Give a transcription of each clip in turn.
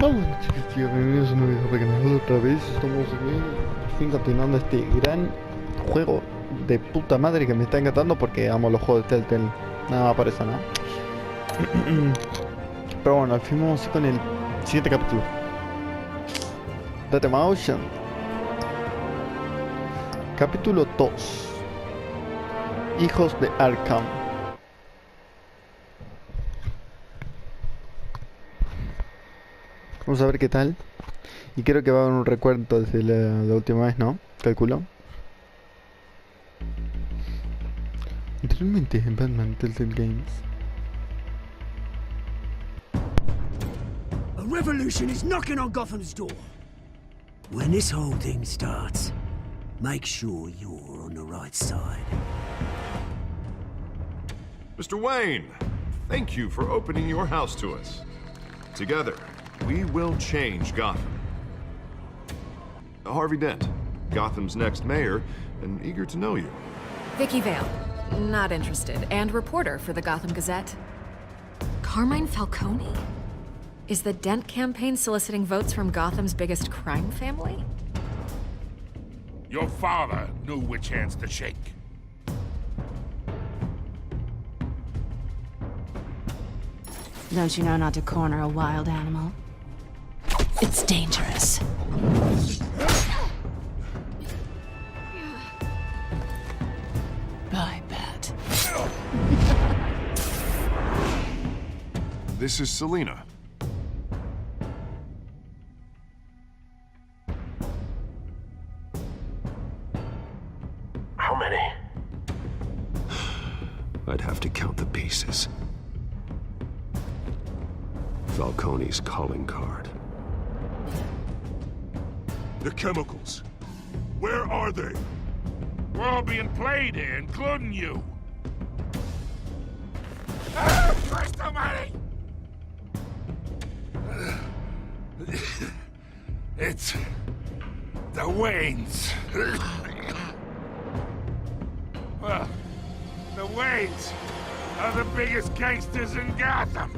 Hola chicos, bienvenidos a un nuevo video canal otra vez. Estamos aquí, por fin continuando este gran juego de puta madre que me está encantando porque amo los juegos de Telltale. Nada más por eso, ¿no? Pero bueno, al fin vamos con el siguiente capítulo. Date Motion. Capítulo 2. Hijos de Arkham. Vamos a ver qué tal. Y creo que va a haber un recuento desde la última vez, ¿no? Calculo. Anteriormente en Batman Telltale Games. A revolution is knocking on Gotham's door. When this whole thing starts, make sure you're on the right side. Mr. Wayne, thank you for opening your house to us. Together, we will change Gotham. Harvey Dent, Gotham's next mayor, and eager to know you. Vicky Vale, not interested, and reporter for the Gotham Gazette. Carmine Falcone? Is the Dent campaign soliciting votes from Gotham's biggest crime family? Your father knew which hands to shake. Don't you know not to corner a wild animal? It's dangerous. I bet. This is Selina. How many? I'd have to count the pieces. Falcone's calling card. The chemicals. Where are they? We're all being played here, including you. Ah, Christ almighty! It's the Waynes. Well, the Waynes are the biggest gangsters in Gotham.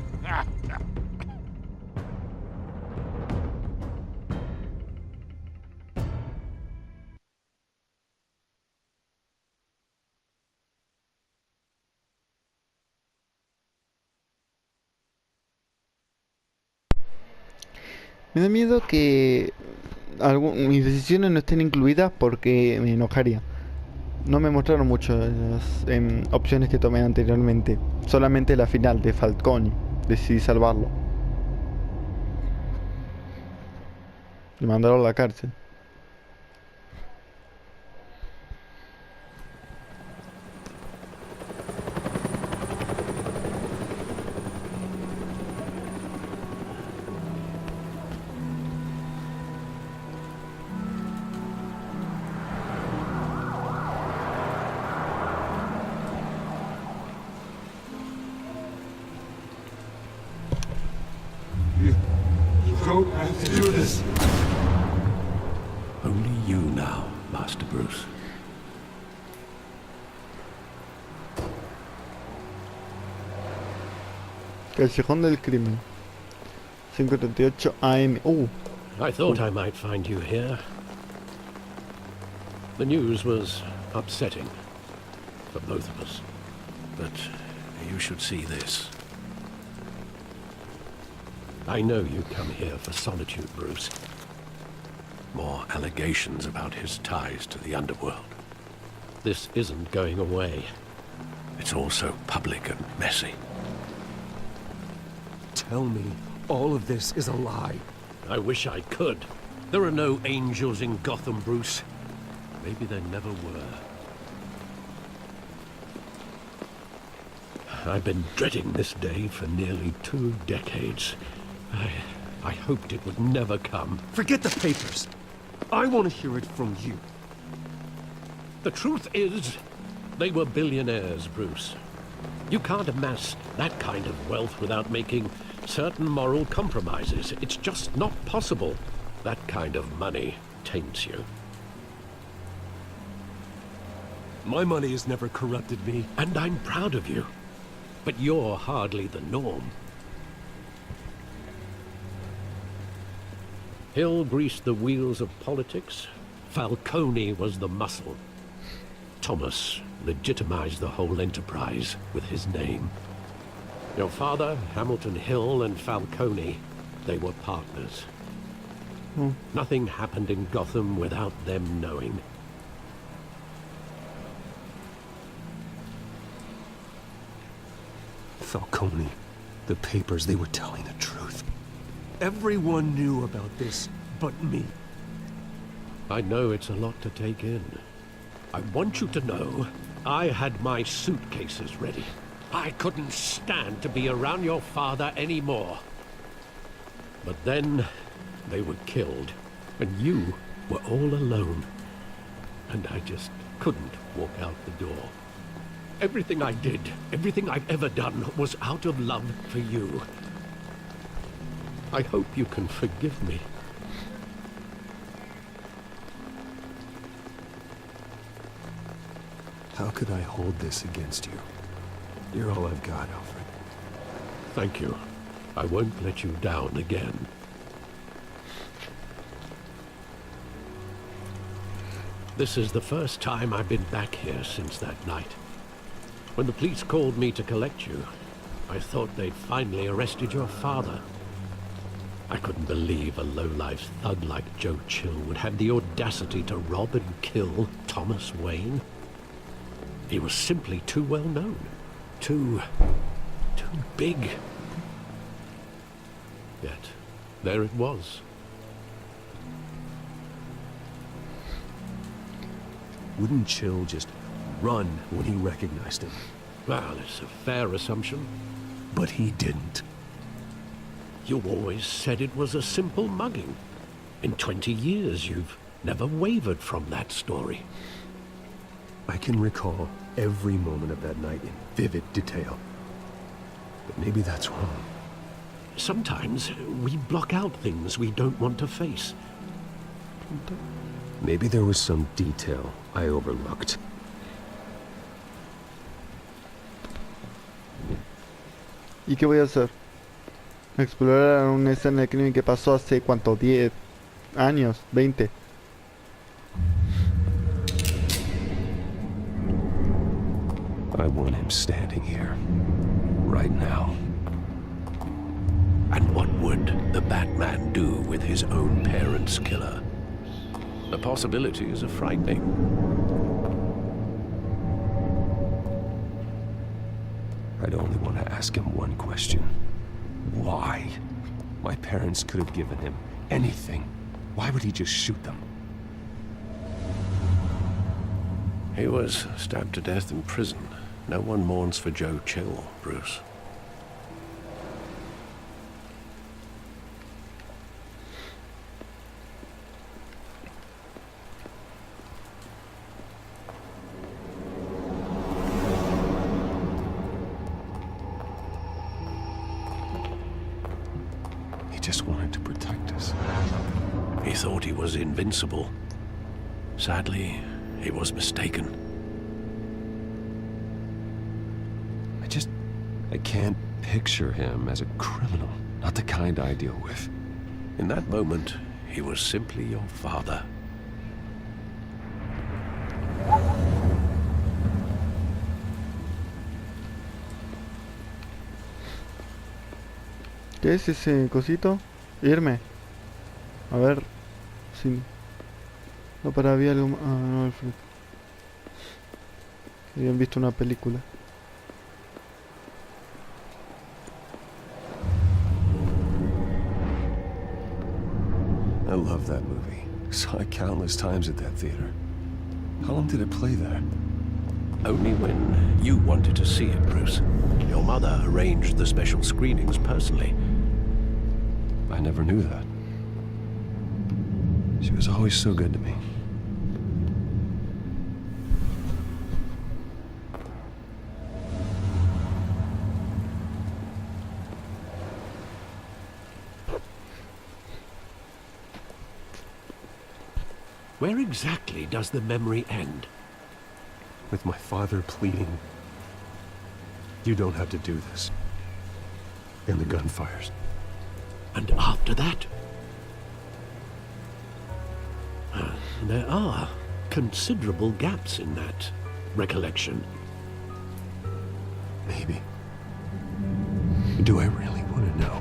Me da miedo que mis decisiones no estén incluidas porque me enojaría. No me mostraron mucho las opciones que tomé anteriormente. Solamente la final de Falcone. Decidí salvarlo. Y mandarlo a la cárcel. Don't have to do this. Only you now, Master Bruce. Callejón del Crimen. 5:38 AM. I thought I might find you here. The news was upsetting for both of us. But you should see this. I know you come here for solitude, Bruce. More allegations about his ties to the underworld. This isn't going away. It's all so public and messy. Tell me all of this is a lie. I wish I could. There are no angels in Gotham, Bruce. Maybe there never were. I've been dreading this day for nearly 2 decades. I hoped it would never come. Forget the papers. I want to hear it from you. The truth is, they were billionaires, Bruce. You can't amass that kind of wealth without making certain moral compromises. It's just not possible. That kind of money taints you. My money has never corrupted me. And I'm proud of you. But you're hardly the norm. Hill greased the wheels of politics. Falcone was the muscle. Thomas legitimized the whole enterprise with his name. Your father, Hamilton Hill, and Falcone, they were partners. Nothing happened in Gotham without them knowing. Falcone, the papers, they were telling the truth. Everyone knew about this but me. I know it's a lot to take in. I want you to know, I had my suitcases ready. I couldn't stand to be around your father anymore. But then, they were killed, and you were all alone. And I just couldn't walk out the door. Everything I did, everything I've ever done, was out of love for you. I hope you can forgive me. How could I hold this against you? You're all I've got, Alfred. Thank you. I won't let you down again. This is the first time I've been back here since that night. When the police called me to collect you, I thought they'd finally arrested your father. I couldn't believe a low-life thug like Joe Chill would have the audacity to rob and kill Thomas Wayne. He was simply too well known. Too big. Yet, there it was. Wouldn't Chill just run when he recognized him? Well, it's a fair assumption. But he didn't. You always said it was a simple mugging. In 20 years, you've never wavered from that story. I can recall every moment of that night in vivid detail. But maybe that's wrong. Sometimes we block out things we don't want to face. Maybe there was some detail I overlooked. ¿Y qué voy a hacer? Explorar una escena de crimen que pasó hace ¿cuánto? 10 años, 20. I want him standing here, right now. And what would the Batman do with his own parents' killer? The possibilities are frightening. I'd only want to ask him one question. Why? My parents could have given him anything. Why would he just shoot them? He was stabbed to death in prison. No one mourns for Joe Chill, Bruce. He just wanted to protect us. He thought he was invincible. Sadly, he was mistaken. I can't picture him as a criminal. Not the kind I deal with. In that moment, he was simply your father. ¿Qué es ese cosito? Irme. A ver si... No, para había algo... Ah, no, Alfred. Habían visto una película. I love that movie. Saw it countless times at that theater. How long did it play there? Only when you wanted to see it, Bruce. Your mother arranged the special screenings personally. I never knew that. She was always so good to me. Where exactly does the memory end? With my father pleading, "You don't have to do this." And the gun fires. And after that? there are considerable gaps in that recollection. Maybe. Do I really want to know?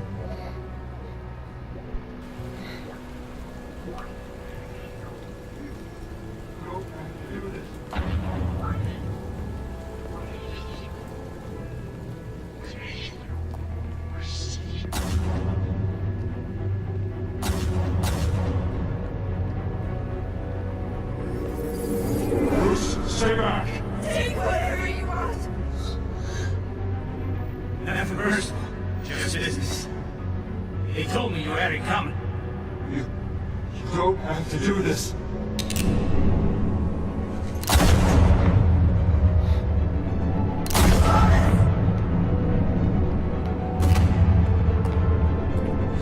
Stay back! Take whatever you want. Nothing personal, just business. He told me you had it coming. You don't have to do this.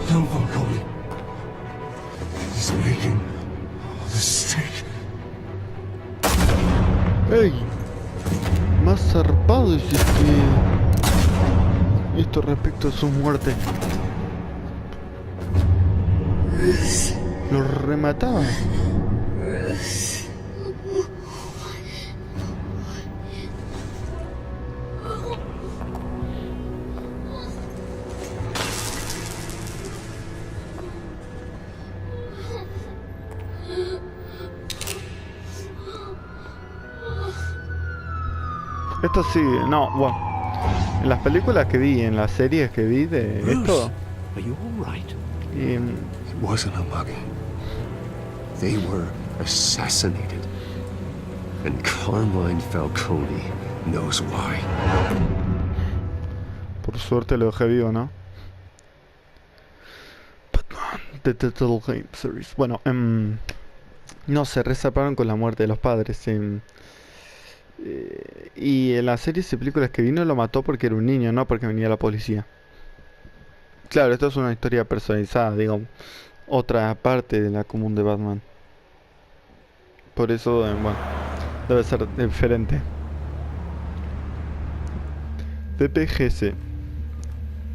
No, Falcone. He's making a mistake. ¡Ey! Más zarpado es esto respecto a su muerte. Lo remataba. Esto sí, no, bueno. En las películas que vi, en las series que vi de esto. Are you all right? It wasn't a mugging. They were assassinated. And Carmine Falcone knows why. Por suerte lo dejé vivo, ¿no? Batman, The Telltale Game Series. Bueno, no se resaparon con la muerte de los padres. Y en las series y películas que vino lo mató porque era un niño, no porque venía la policía. Claro, esto es una historia personalizada, digamos. Otra parte de la común de Batman. Por eso, bueno, debe ser diferente. DPGS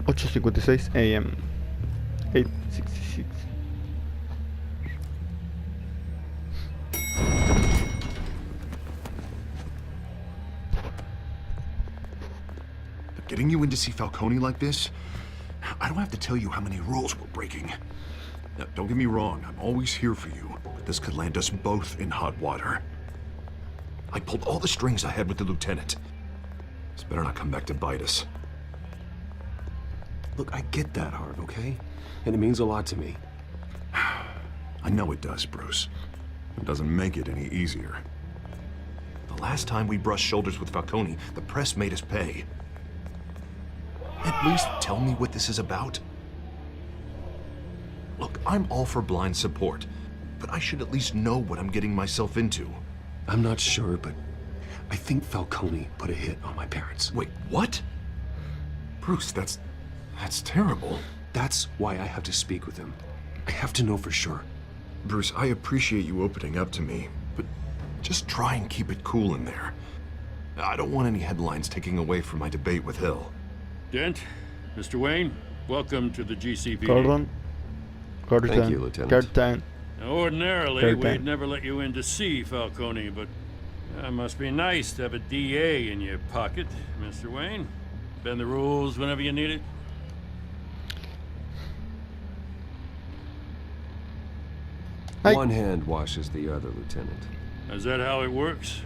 8:56 AM 8:66. Getting you in to see Falcone like this? I don't have to tell you how many rules we're breaking. Now, don't get me wrong, I'm always here for you, but this could land us both in hot water. I pulled all the strings I had with the lieutenant. This better not come back to bite us. Look, I get that, Hart, okay? And it means a lot to me. I know it does, Bruce. It doesn't make it any easier. The last time we brushed shoulders with Falcone, the press made us pay. At least tell me what this is about. Look, I'm all for blind support, but I should at least know what I'm getting myself into. I'm not sure, but I think Falcone put a hit on my parents. Wait, what? Bruce, that's terrible. That's why I have to speak with him. I have to know for sure. Bruce, I appreciate you opening up to me, but just try and keep it cool in there. I don't want any headlines taking away from my debate with Hill. Dent, Mr. Wayne, welcome to the GCPD. Gordon. Thank you, Lieutenant. Now, ordinarily, we'd never let you in to see Falcone, but it must be nice to have a DA in your pocket, Mr. Wayne. Bend the rules whenever you need it. Hi. One hand washes the other, Lieutenant. Is that how it works?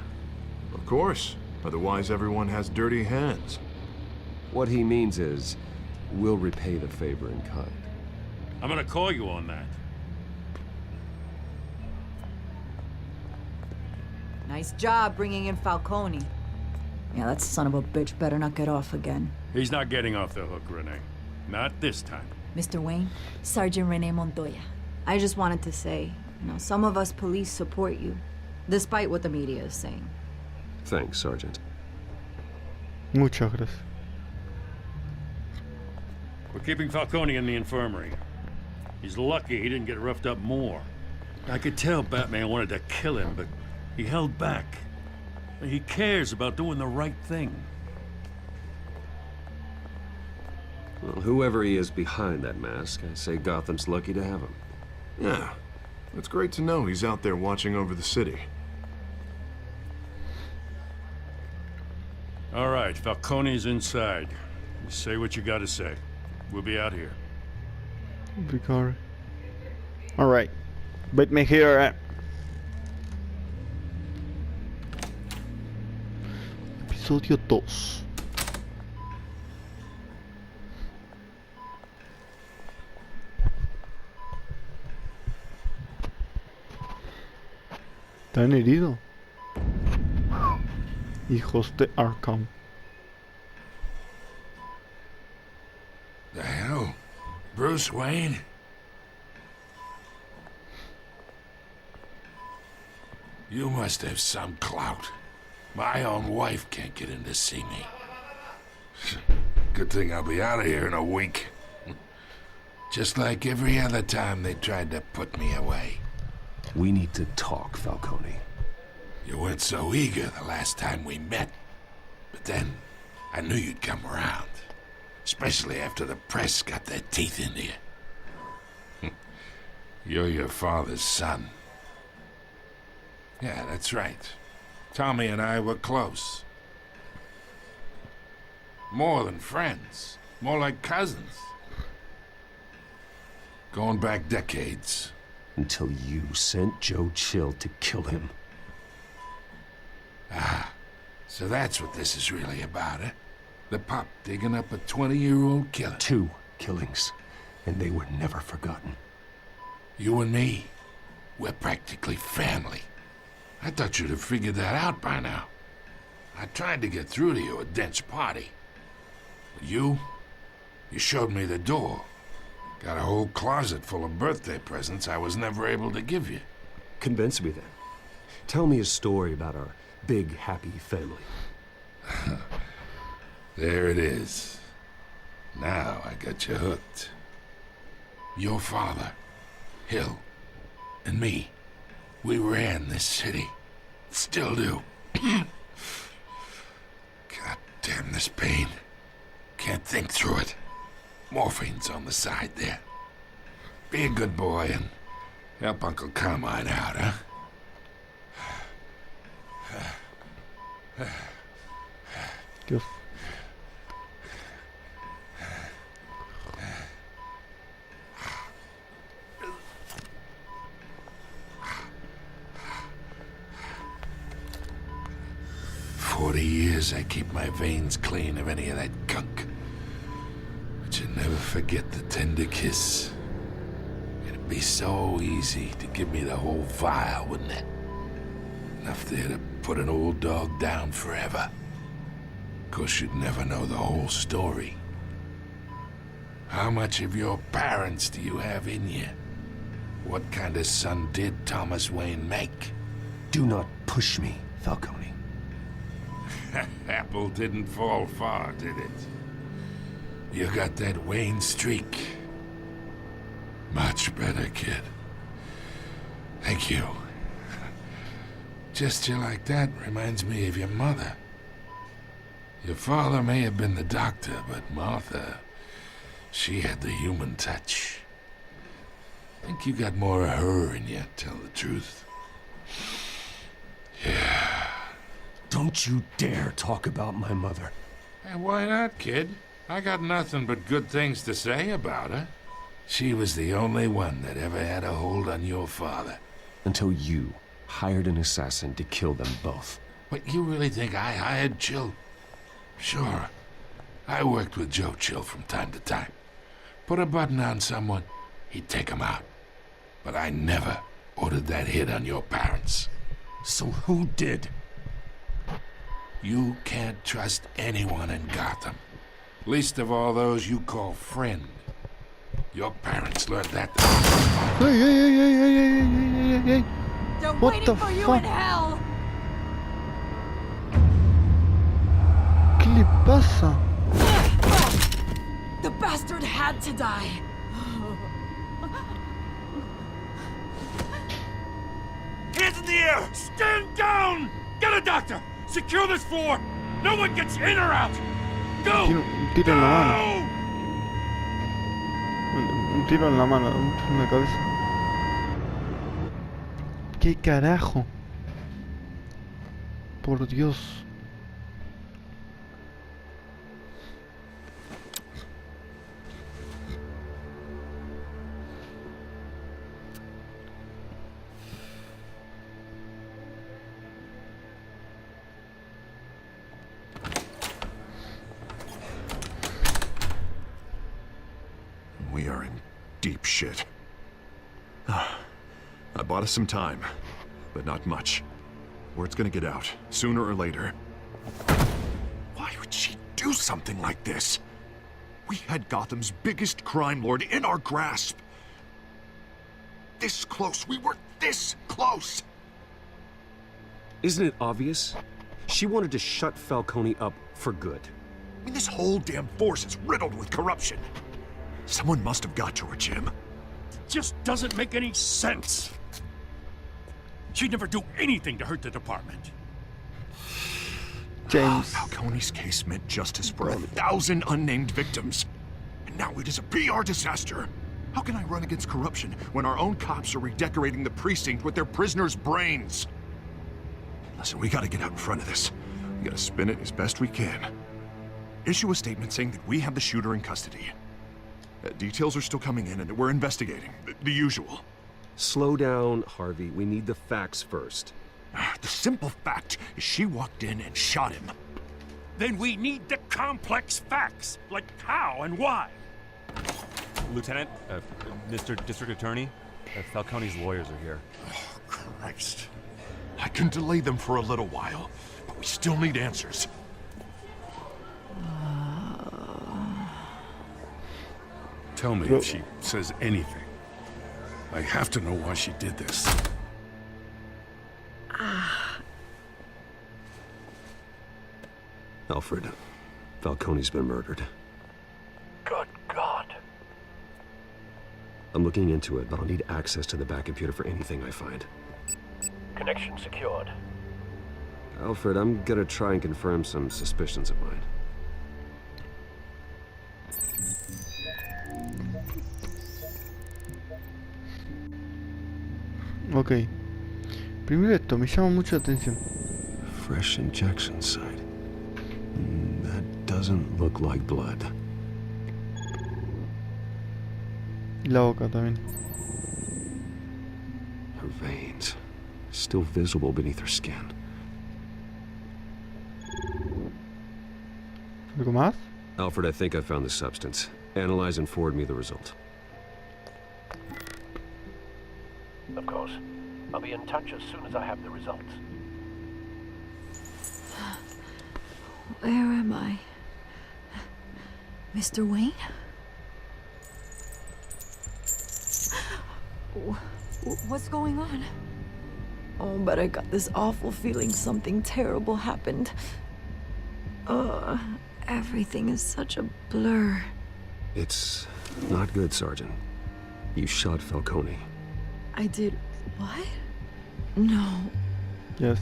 Of course. Otherwise, everyone has dirty hands. What he means is, we'll repay the favor in kind. I'm gonna call you on that. Nice job bringing in Falcone. Yeah, that son of a bitch better not get off again. He's not getting off the hook, Renee. Not this time. Mr. Wayne, Sergeant Renee Montoya. I just wanted to say, some of us police support you, despite what the media is saying. Thanks, Sergeant. Muchas gracias. We're keeping Falcone in the infirmary. He's lucky he didn't get roughed up more. I could tell Batman wanted to kill him, but he held back. He cares about doing the right thing. Well, whoever he is behind that mask, I say Gotham's lucky to have him. Yeah. It's great to know he's out there watching over the city. All right, Falcone's inside. You say what you gotta say. We'll be out here. Vicar. Alright. Meet me here. Episodio 2. ¿Están heridos? Hijos de Arkham. The hell? Bruce Wayne? You must have some clout. My own wife can't get in to see me. Good thing I'll be out of here in a week. Just like every other time they tried to put me away. We need to talk, Falcone. You weren't so eager the last time we met. But then, I knew you'd come around. Especially after the press got their teeth into you. You're your father's son. Yeah, that's right. Tommy and I were close. More than friends. More like cousins. Going back decades. Until you sent Joe Chill to kill him. Ah, so that's what this is really about, eh? The pup digging up a 20-year-old killer. 2 killings, and they were never forgotten. You and me, we're practically family. I thought you'd have figured that out by now. I tried to get through to you at Dent's party. But you showed me the door. Got a whole closet full of birthday presents I was never able to give you. Convince me then. Tell me a story about our big, happy family. There it is. Now I got you hooked. Your father, Hill, and me, we ran this city. Still do. God damn this pain. Can't think through it. Morphine's on the side there. Be a good boy and help Uncle Carmine out, huh? Dios. Years I keep my veins clean of any of that gunk. But you never forget the tender kiss. It'd be so easy to give me the whole vial, wouldn't it? Enough there to put an old dog down forever. Of course, you'd never know the whole story. How much of your parents do you have in you? What kind of son did Thomas Wayne make? Do not push me, Falcone. Apple didn't fall far, did it? You got that Wayne streak. Much better, kid. Thank you. Gesture like that reminds me of your mother. Your father may have been the doctor, but Martha, she had the human touch. I think you got more of her in you, tell the truth. Yeah. Don't you dare talk about my mother. Hey, why not, kid? I got nothing but good things to say about her. She was the only one that ever had a hold on your father. Until you hired an assassin to kill them both. What, you really think I hired Chill? Sure. I worked with Joe Chill from time to time. Put a button on someone, he'd take him out. But I never ordered that hit on your parents. So who did? You can't trust anyone in Gotham. Least of all those you call friend. Your parents learned that. Hey. They're What waiting the for you fuck? in hell! ¿Qué le pasa? The bastard had to die. Hands in the air! Stand down! Get a doctor! Secure this floor! No one gets in or out! Go! Un tiro en la mano. Un tiro en la mano, en la cabeza. ¿Qué carajo? Por Dios. We are in deep shit. I bought us some time, but not much. Word's gonna get out, sooner or later. Why would she do something like this? We had Gotham's biggest crime lord in our grasp. This close. We were this close. Isn't it obvious? She wanted to shut Falcone up for good. I mean, this whole damn force is riddled with corruption. Someone must have got to her, Jim. It just doesn't make any sense. She'd never do anything to hurt the department. James. Falcone's case meant justice for 1,000 unnamed victims. And now it is a PR disaster. How can I run against corruption when our own cops are redecorating the precinct with their prisoners' brains? Listen, we gotta get out in front of this. We gotta spin it as best we can. Issue a statement saying that we have the shooter in custody. Details are still coming in and we're investigating. The usual. Slow down, Harvey. We need the facts first. The simple fact is she walked in and shot him. Then we need the complex facts, like how and why. Lieutenant, Mr. District Attorney, Falcone's lawyers are here. Oh, Christ. I can delay them for a little while, but we still need answers. Tell me if she says anything. I have to know why she did this. Alfred, Falcone's been murdered. Good God. I'm looking into it, but I'll need access to the back computer for anything I find. Connection secured. Alfred, I'm gonna try and confirm some suspicions of mine. Ok. Primero esto, me llama mucho la atención. Fresh injection site. That doesn't look like blood. Y la boca también. Her veins, still visible beneath her skin. ¿Algo más? Alfred, I think I found the substance. Analyze and forward me the result. Of course. I'll be in touch as soon as I have the results. Where am I? Mr. Wayne? What's going on? Oh, but I got this awful feeling something terrible happened. Everything is such a blur. It's not good, Sergeant. You shot Falcone. I did what? No. Yes.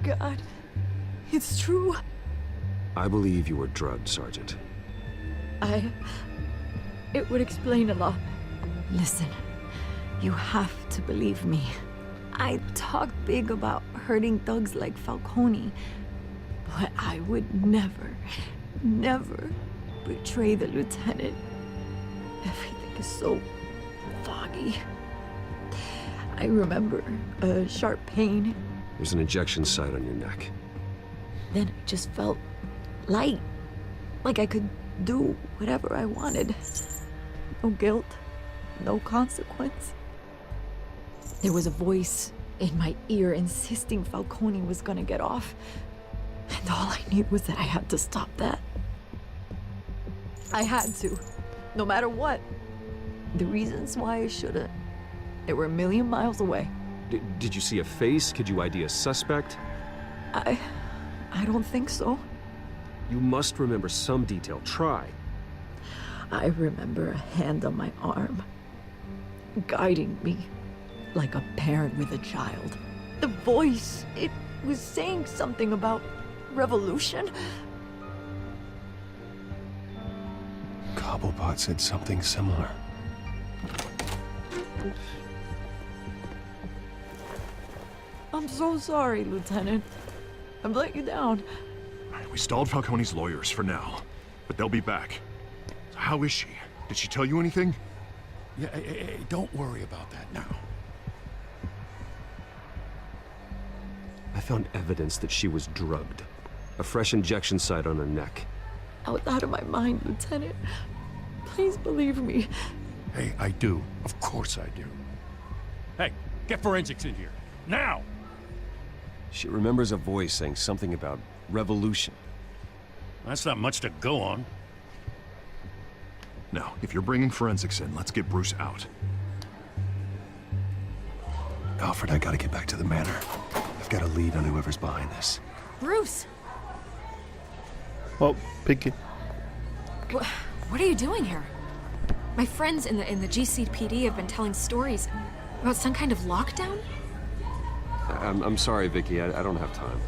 God, it's true. I believe you were drugged, Sergeant. It would explain a lot. Listen, you have to believe me. I talk big about hurting thugs like Falcone, but I would never betray the lieutenant. Everything is so foggy. I remember a sharp pain. There's an injection site on your neck. Then it just felt light, like I could do whatever I wanted. No guilt, no consequence. There was a voice in my ear insisting Falcone was gonna get off. And all I knew was that I had to stop that. I had to, no matter what. The reasons why I shouldn't, they were a million miles away. Did you see a face? Could you ID a suspect? I don't think so. You must remember some detail. Try. I remember a hand on my arm, guiding me like a parent with a child. The voice, it was saying something about revolution. Cobblepot said something similar. I'm so sorry, Lieutenant. I've let you down. We stalled Falcone's lawyers for now, but they'll be back. So how is she? Did she tell you anything? Yeah, hey, don't worry about that now. I found evidence that she was drugged. A fresh injection site on her neck. I was out of my mind, Lieutenant. Please believe me. Hey, I do. Of course I do. Hey, get forensics in here. Now! She remembers a voice saying something about revolution. That's not much to go on. Now, if you're bringing forensics in, let's get Bruce out. Alfred, I gotta get back to the manor. I've got a lead on whoever's behind this. Bruce! Oh, Pinky. What are you doing here? My friends in the GCPD have been telling stories about some kind of lockdown? I'm sorry, Vicky. I don't have time.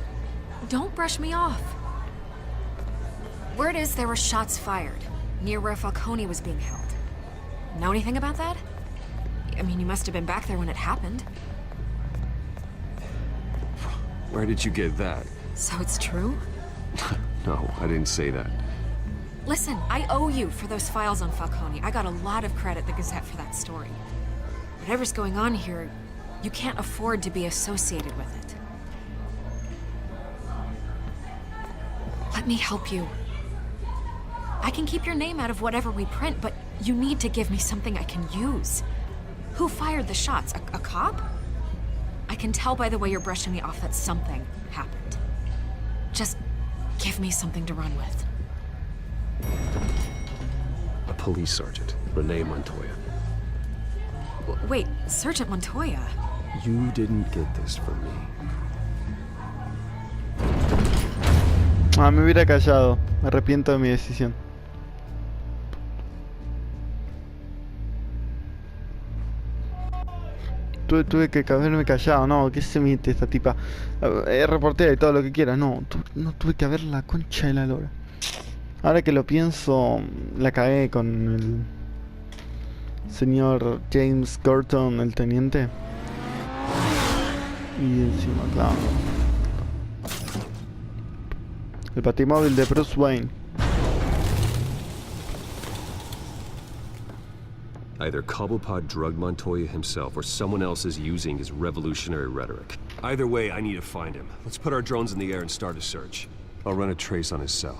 Don't brush me off. Word is there were shots fired near where Falcone was being held. Know anything about that? I mean, you must have been back there when it happened. Where did you get that? So it's true? No, I didn't say that. Listen, I owe you for those files on Falcone. I got a lot of credit at the Gazette for that story. Whatever's going on here, you can't afford to be associated with it. Let me help you. I can keep your name out of whatever we print, but you need to give me something I can use. Who fired the shots? A cop? I can tell by the way you're brushing me off that something happened. Just give me something to run with. A police sergeant, Renee Montoya. Wait, Sergeant Montoya? You didn't get this from me. Ah, me hubiera callado. Me arrepiento de mi decisión. Tuve que haberme callado, no, ¿qué se mete esta tipa? Reportera y todo lo que quiera, no, no tuve que haber la concha de la lora. Ahora que lo pienso, la cagué con el señor James Gordon, el teniente. Y encima, claro. El batimóvil de Bruce Wayne. Either Cobblepot drugged Montoya himself or someone else is using his revolutionary rhetoric. Either way, I need to find him. Let's put our drones in the air and start a search. I'll run a trace on his cell.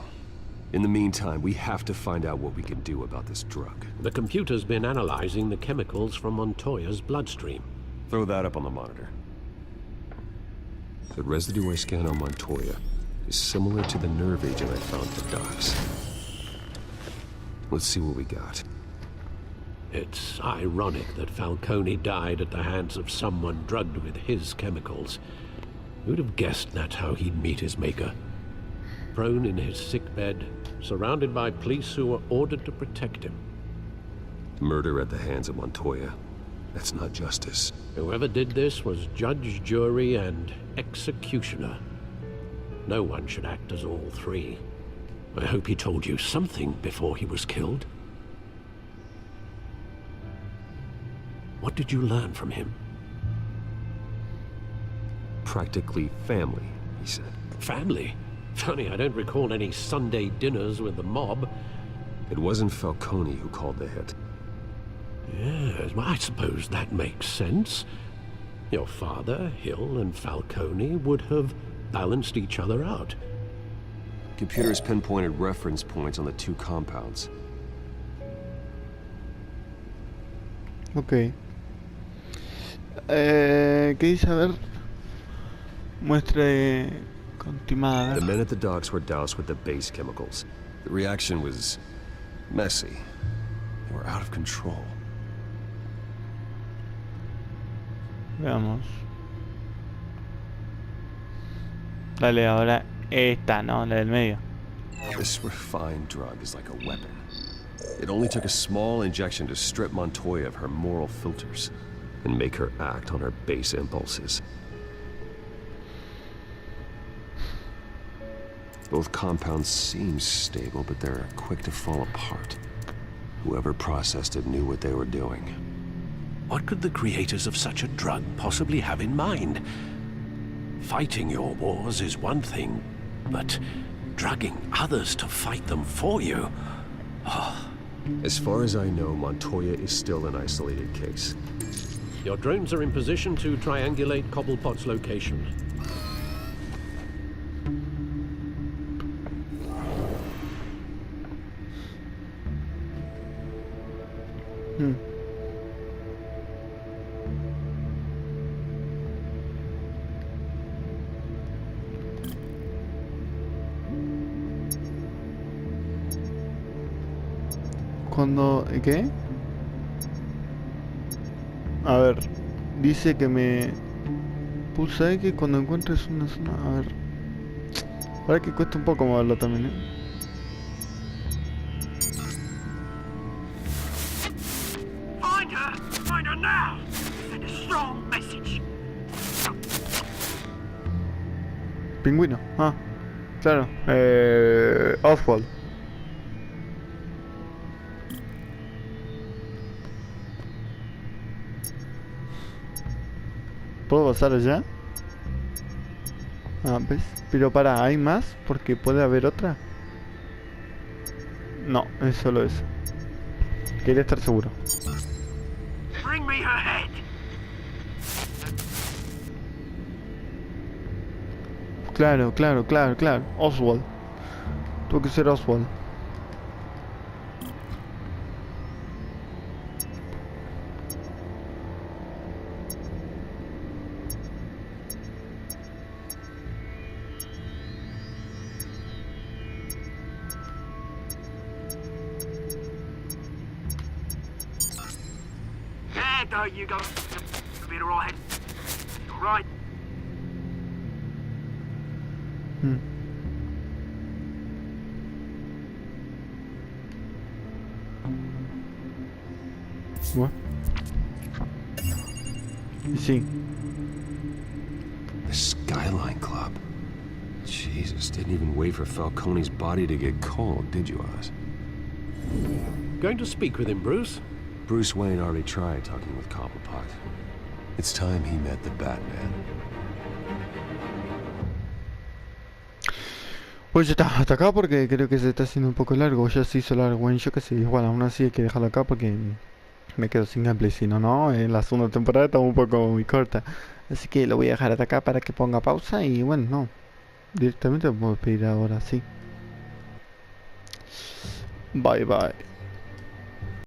In the meantime, we have to find out what we can do about this drug. The computer's been analyzing the chemicals from Montoya's bloodstream. Throw that up on the monitor. The residue I scan on Montoya is similar to the nerve agent I found at the docks. Let's see what we got. It's ironic that Falcone died at the hands of someone drugged with his chemicals. Who'd have guessed that's how he'd meet his maker? Prone in his sickbed, surrounded by police who were ordered to protect him. Murder at the hands of Montoya. That's not justice. Whoever did this was judge, jury, and executioner. No one should act as all three. I hope he told you something before he was killed. What did you learn from him? Practically family, he said. Family? Funny, I don't recall any Sunday dinners with the mob. It wasn't Falcone who called the hit. Yes, well, I suppose that makes sense. Your father, Hill, and Falcone would have balanced each other out. Computers pinpointed reference points on the two compounds. Ok. ¿Qué dice? A ver. Muestre continuada. The men at the docks were doused with the base chemicals. The reaction was messy. They were out of control. Veamos. Dale, ahora esta, ¿no? La del medio. This refined drug is like a weapon. It only took a small injection to strip Montoya of her moral filters and make her act on her base impulses. Both compounds seem stable, but they're quick to fall apart. Whoever processed it knew what they were doing. What could the creators of such a drug possibly have in mind? Fighting your wars is one thing, but dragging others to fight them for you... As far as I know, Montoya is still an isolated case. Your drones are in position to triangulate Cobblepot's location. Cuando... ¿Qué? A ver, dice que me... Pulsa X cuando encuentres una zona... A ver... Ahora que cuesta un poco moverlo también, Find her now! Send a strong message. Pingüino, ah, claro, Oswald. ¿Puedo pasar allá? Ah, ¿ves? Pero para, ¿hay más? Porque puede haber otra. No, es solo eso. Quería estar seguro. Bring me her head. Claro, claro, claro, claro. Oswald. Tuvo que ser Oswald. There you go. Be all right. All right. What? Sí. The Skyline Club. Jesus, didn't even wait for Falcone's body to get cold, did you, Oz? Going to speak with him, Bruce? Bruce Wayne already tried talking with Cobblepot. It's time he met the Batman. Pues ya está, hasta acá porque creo que se está haciendo un poco largo. Ya se hizo largo, bueno, yo qué sé, igual aún así hay que dejarlo acá porque me quedo sin gameplay. Si no, no, en la segunda temporada está un poco muy corta. Así que lo voy a dejar hasta acá para que ponga pausa y bueno, no. Directamente lo puedo pedir ahora, sí. Bye bye.